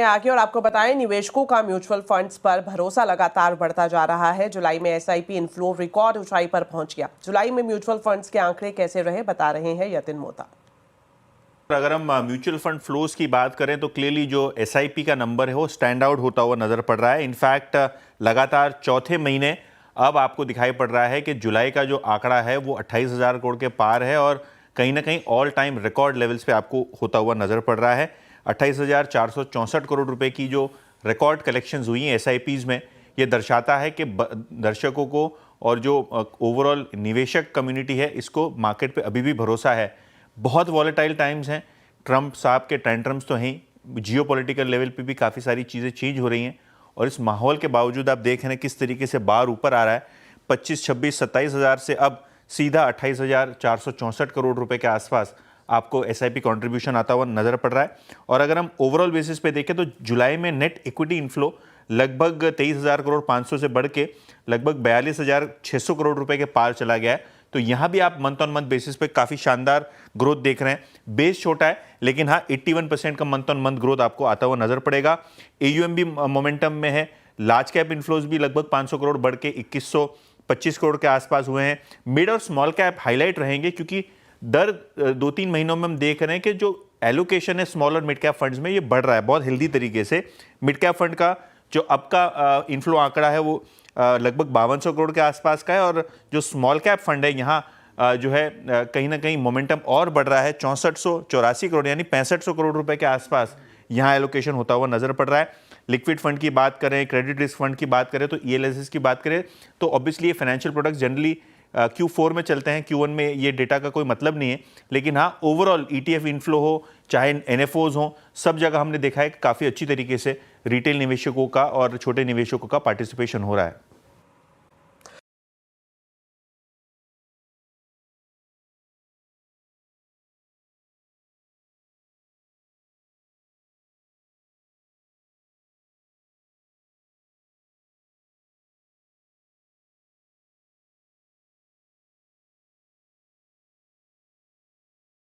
बढ़े आगे और आपको बताएं, निवेशकों का म्यूचुअल फंड्स पर भरोसा लगातार बढ़ता जा रहा है। जुलाई में एसआईपी इनफ्लो रिकॉर्ड ऊंचाई पर पहुंच गया। जुलाई में म्यूचुअल फंड्स के आंकड़े कैसे रहे, बता रहे हैं यतिन मोहता। अगर हम म्यूचुअल फंड फ्लोज की बात करें तो क्लियरली जो एसआईपी का नंबर है वो स्टैंड आउट होता हुआ नजर पड़ रहा है। इनफैक्ट लगातार चौथे महीने अब आपको दिखाई पड़ रहा है कि जुलाई का जो आंकड़ा है वो 28,000 करोड़ के पार है और कहीं ना कहीं ऑल टाइम रिकॉर्ड लेवल्स पे आपको होता हुआ नजर पड़ रहा है। 28,464 करोड़ रुपए की जो रिकॉर्ड कलेक्शंस हुई हैं एसआईपीज में, ये दर्शाता है कि दर्शकों को और जो ओवरऑल निवेशक कम्युनिटी है इसको मार्केट पे अभी भी भरोसा है। बहुत वॉलेटाइल टाइम्स हैं, ट्रंप साहब के टेंट्रम्स तो हैं, जियो पॉलिटिकल लेवल पे भी काफ़ी सारी चीज़ें चेंज हो रही हैं और इस माहौल के बावजूद आप देख रहे हैं किस तरीके से बार ऊपर आ रहा है। 25, 26, 27 हज़ार से अब सीधा 28,464 करोड़ रुपए के आसपास आपको एसआईपी कंट्रीब्यूशन आता हुआ नजर पड़ रहा है। और अगर हम ओवरऑल बेसिस पे देखें तो जुलाई में नेट इक्विटी इनफ्लो लगभग 23,000 करोड़ 500 से बढ़ के लगभग 42,600 करोड़ रुपए के पार चला गया है। तो यहां भी आप मंथ ऑन मंथ बेसिस पे काफी शानदार ग्रोथ देख रहे हैं। बेस छोटा है लेकिन हाँ 81% का मंथ ऑन मंथ ग्रोथ आपको आता हुआ नजर पड़ेगा। एयूएम भी मोमेंटम में है। लार्ज कैप इनफ्लोज भी लगभग 500 करोड़ बढ़ के 2125 करोड़ के आसपास हुए हैं। मिड और स्मॉल कैप हाईलाइट रहेंगे क्योंकि दर 2-3 महीनों में हम देख रहे हैं कि जो एलोकेशन है स्मॉल और मिड कैप फंड्स में ये बढ़ रहा है बहुत हेल्दी तरीके से। मिड कैप फंड का जो अब का इनफ्लो आंकड़ा है वो लगभग 5200 करोड़ के आसपास का है और जो स्मॉल कैप फंड है यहाँ जो है कहीं ना कहीं मोमेंटम और बढ़ रहा है। 6484 करोड़ यानी 6500 करोड़ रुपए के आसपास यहाँ एलोकेशन होता हुआ नजर पड़ रहा है। लिक्विड फंड की बात करें, क्रेडिट रिस्क फंड की बात करें, तो ईएलएसएस की बात करें तो ऑब्वियसली ये फाइनेंशियल प्रोडक्ट्स जनरली Q4 में चलते हैं। Q1 में ये डेटा का कोई मतलब नहीं है, लेकिन हाँ ओवरऑल ETF इनफ्लो हो चाहे NFOs हो, सब जगह हमने देखा है कि काफ़ी अच्छी तरीके से रिटेल निवेशकों का और छोटे निवेशकों का पार्टिसिपेशन हो रहा है।